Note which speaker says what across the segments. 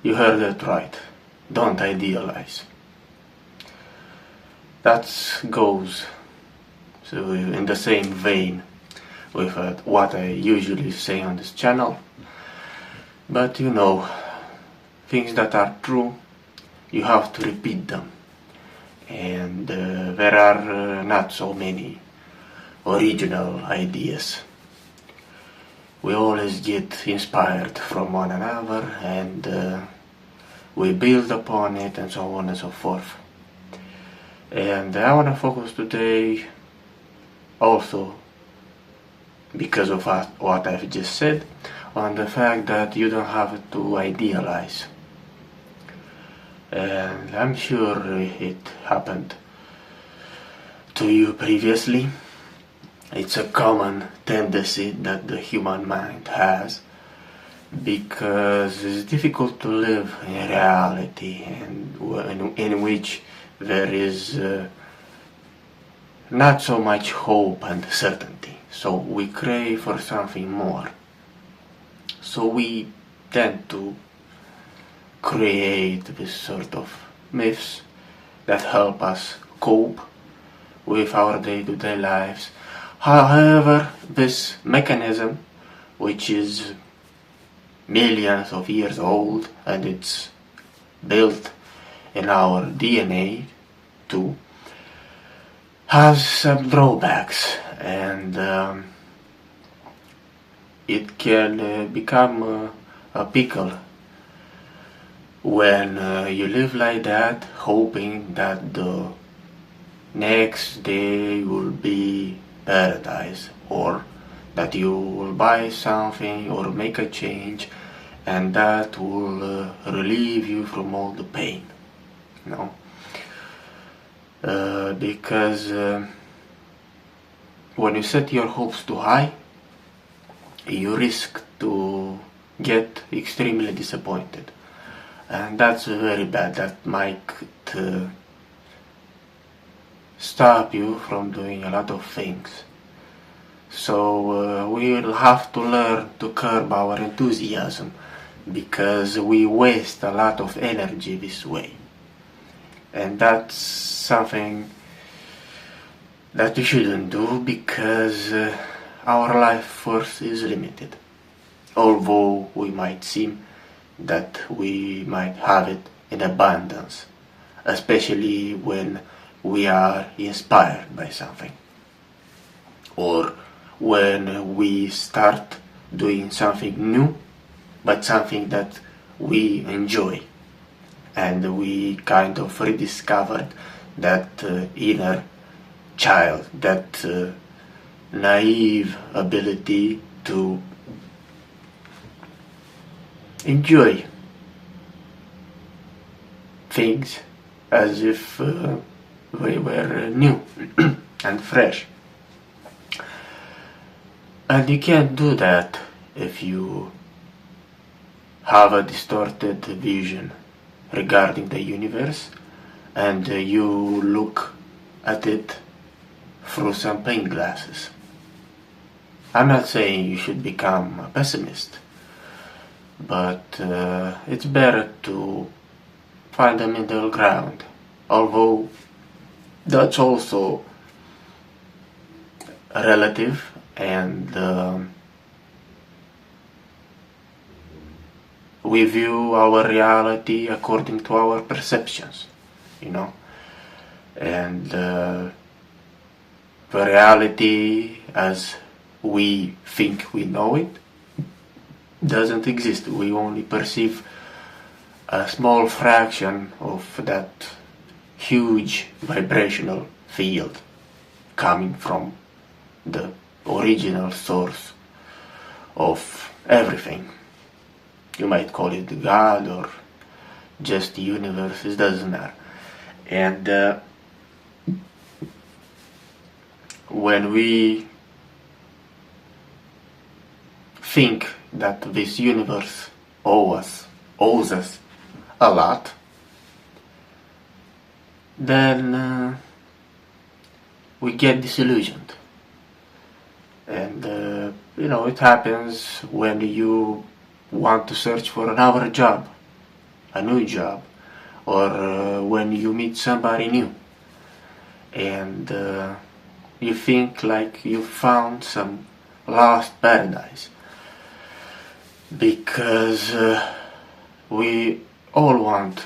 Speaker 1: You heard it right. Don't idealize. That goes in the same vein with what I usually say on this channel. But things that are true, you have to repeat them. And there are not so many original ideas. We always get inspired from one another, and we build upon it, and so on and so forth. And I want to focus today also, because of what I've just said, on the fact that you don't have to idealize. And I'm sure it happened to you previously. It's a common tendency that the human mind has, because it's difficult to live in reality and in which there is not so much hope and certainty. So we crave for something more. So we tend to create this sort of myths that help us cope with our day-to-day lives. However, this mechanism, which is millions of years old, and it's built in our DNA too, has some drawbacks, and it can become a pickle when you live like that, hoping that the next day will be paradise, or that you will buy something or make a change, and that will relieve you from all the pain. Because when you set your hopes too high, you risk to get extremely disappointed, and that's very bad. That might stop you from doing a lot of things. So we will have to learn to curb our enthusiasm, because we waste a lot of energy this way. And that's something that we shouldn't do, because our life force is limited. Although we might seem that we might have it in abundance, especially when we are inspired by something, or when we start doing something new, but something that we enjoy, and we kind of rediscovered that inner child, that naive ability to enjoy things as if they were new and fresh. And you can't do that if you have a distorted vision regarding the universe, and you look at it through some plain glasses. I'm not saying you should become a pessimist, but it's better to find a middle ground, although that's also relative, and we view our reality according to our perceptions, and the reality as we think we know it doesn't exist. We only perceive a small fraction of that huge vibrational field coming from the original source of everything. You might call it God or just the universe, it doesn't matter. And when we think that this universe owes us a lot, then we get disillusioned. And it happens when you want to search for another job, a new job, or when you meet somebody new and you think like you found some lost paradise, because we all want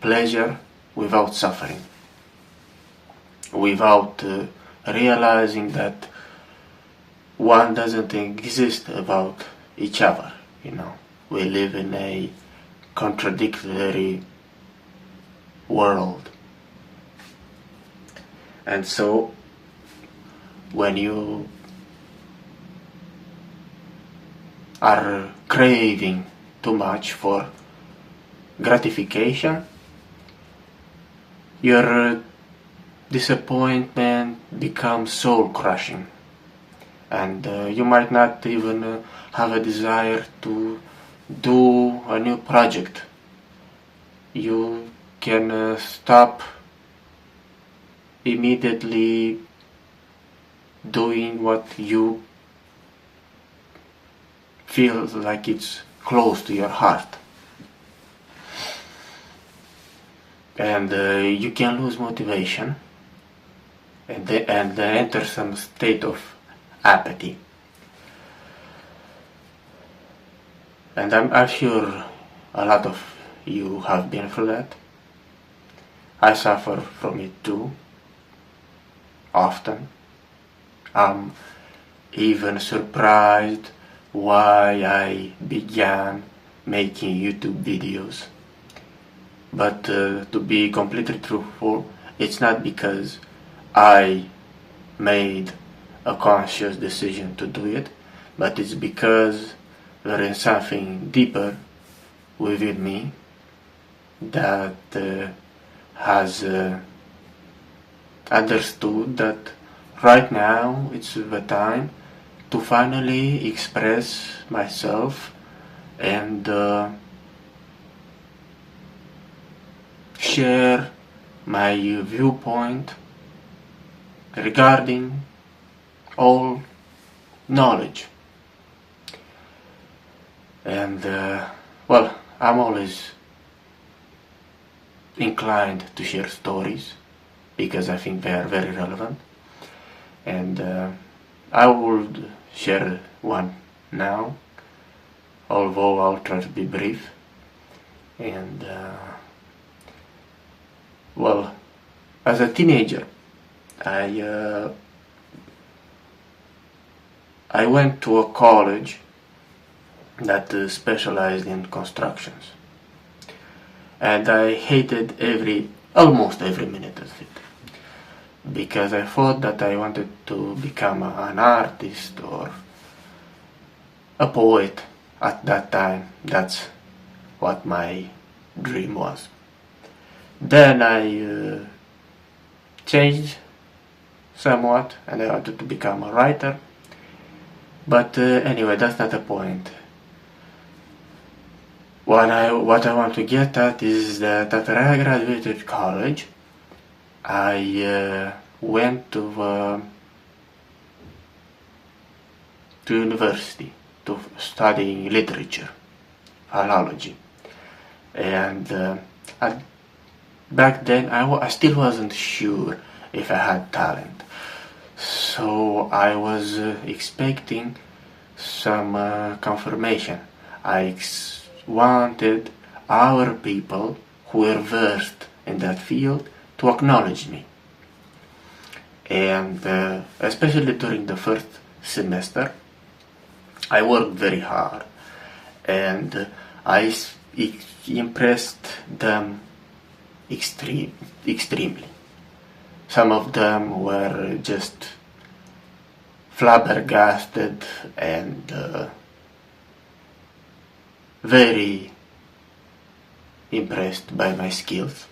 Speaker 1: pleasure without suffering, without realizing that one doesn't exist without each other. We live in a contradictory world. And so when you are craving too much for gratification, your disappointment becomes soul crushing, and you might not even have a desire to do a new project. You can stop immediately doing what you feel like it's close to your heart. And you can lose motivation and enter some state of apathy. And I'm sure a lot of you have been through that. I suffer from it too, often. I'm even surprised why I began making YouTube videos. But to be completely truthful, it's not because I made a conscious decision to do it, but it's because there is something deeper within me that has understood that right now it's the time to finally express myself and share my viewpoint regarding all knowledge. And well, I'm always inclined to share stories because I think they are very relevant, and I would share one now, although I'll try to be brief. And well, as a teenager, I went to a college that specialized in constructions, and I hated almost every minute of it, because I thought that I wanted to become an artist or a poet at that time. That's what my dream was. Then I changed somewhat and I wanted to become a writer. But anyway, that's not the point. What I want to get at is that after I graduated college, I went to university to study literature, philology, and back then I still wasn't sure if I had talent, so I was expecting some confirmation. I wanted our people who were versed in that field to acknowledge me. And especially during the first semester, I worked very hard, and I impressed them extremely. Some of them were just flabbergasted and very impressed by my skills.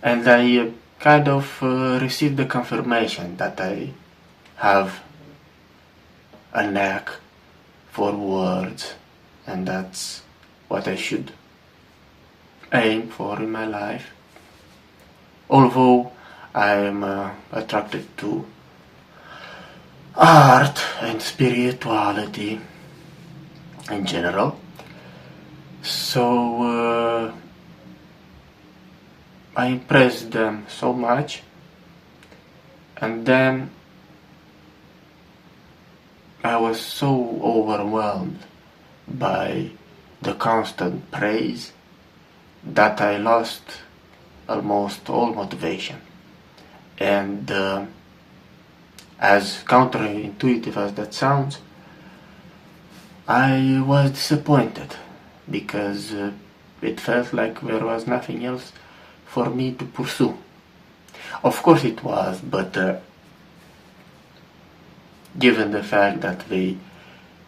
Speaker 1: And I kind of received the confirmation that I have a knack for words, and that's what I should aim for in my life. Although I am attracted to art and spirituality in general. So I impressed them so much, and then I was so overwhelmed by the constant praise that I lost almost all motivation. And as counterintuitive as that sounds, I was disappointed because it felt like there was nothing else for me to pursue. Of course it was, but given the fact that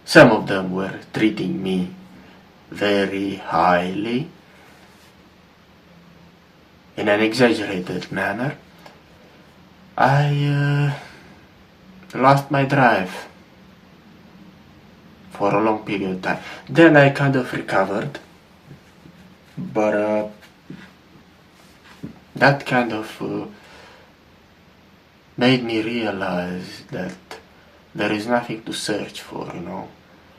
Speaker 1: some of them were treating me very highly in an exaggerated manner, I lost my drive for a long period of time. Then I kind of recovered, but that kind of made me realize that there is nothing to search for, you know.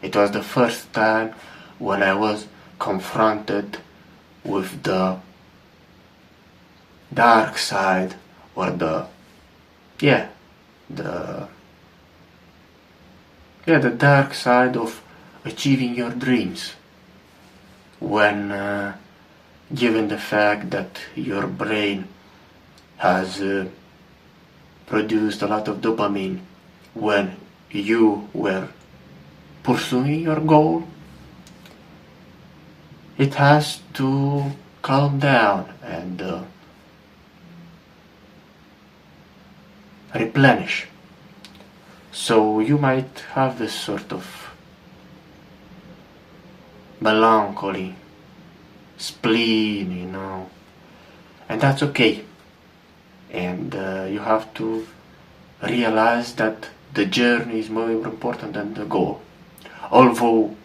Speaker 1: It was the first time when I was confronted with the dark side, or the dark side of achieving your dreams, when given the fact that your brain has produced a lot of dopamine when you were pursuing your goal, it has to calm down and replenish. So you might have this sort of melancholy, spleen, you know, and that's okay. And you have to realize that the journey is more important than the goal, although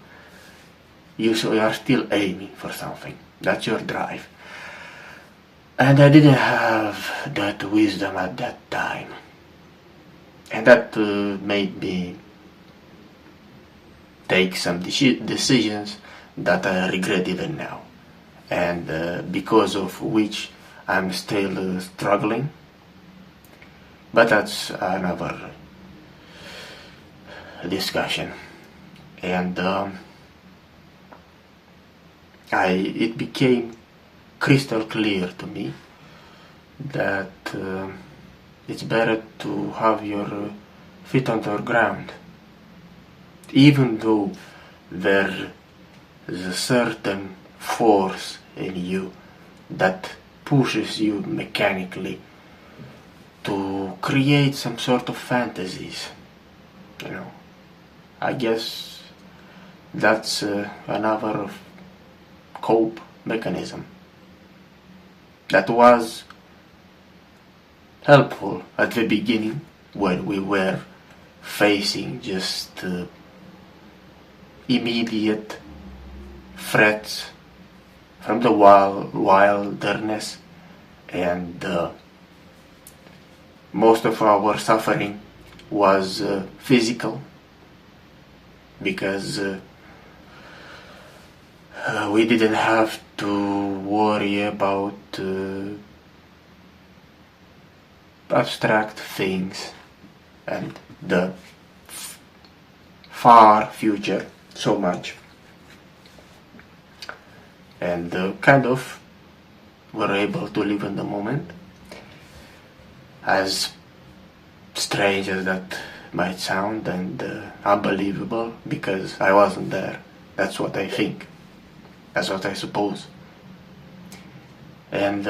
Speaker 1: you are still aiming for something. That's your drive. And I didn't have that wisdom at that time, and that made me take some decisions that I regret even now, and because of which I'm still struggling. But that's another discussion. And it became crystal clear to me that it's better to have your feet on the ground, even though there is a certain force in you that pushes you mechanically to create some sort of fantasies, you know. I guess that's another cope mechanism that was helpful at the beginning when we were facing just immediate threats from the wilderness, and most of our suffering was physical, because we didn't have to worry about abstract things and the far future so much, and kind of were able to live in the moment, as strange as that might sound, and unbelievable, because I wasn't there. That's what I think. That's what I suppose. And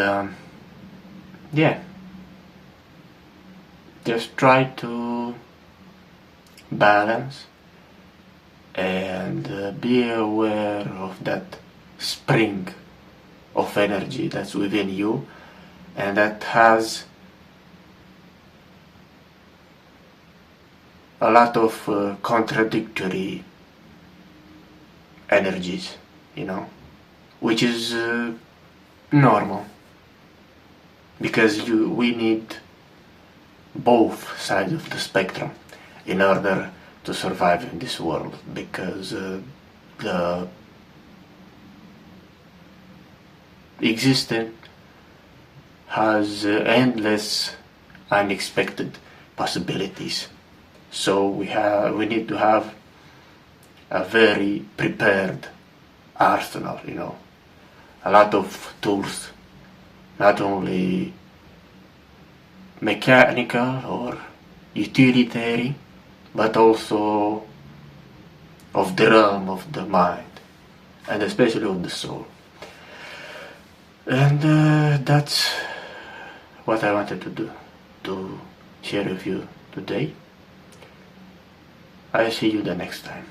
Speaker 1: just try to balance and be aware of that spring of energy that's within you, and that has a lot of contradictory energies, you know, which is normal, because we need both sides of the spectrum in order to survive in this world, because the existent has endless unexpected possibilities. So we need to have a very prepared arsenal, a lot of tools, not only mechanical or utilitarian, but also of the realm of the mind, and especially of the soul. And that's what I wanted to do, to share with you today. I'll see you the next time.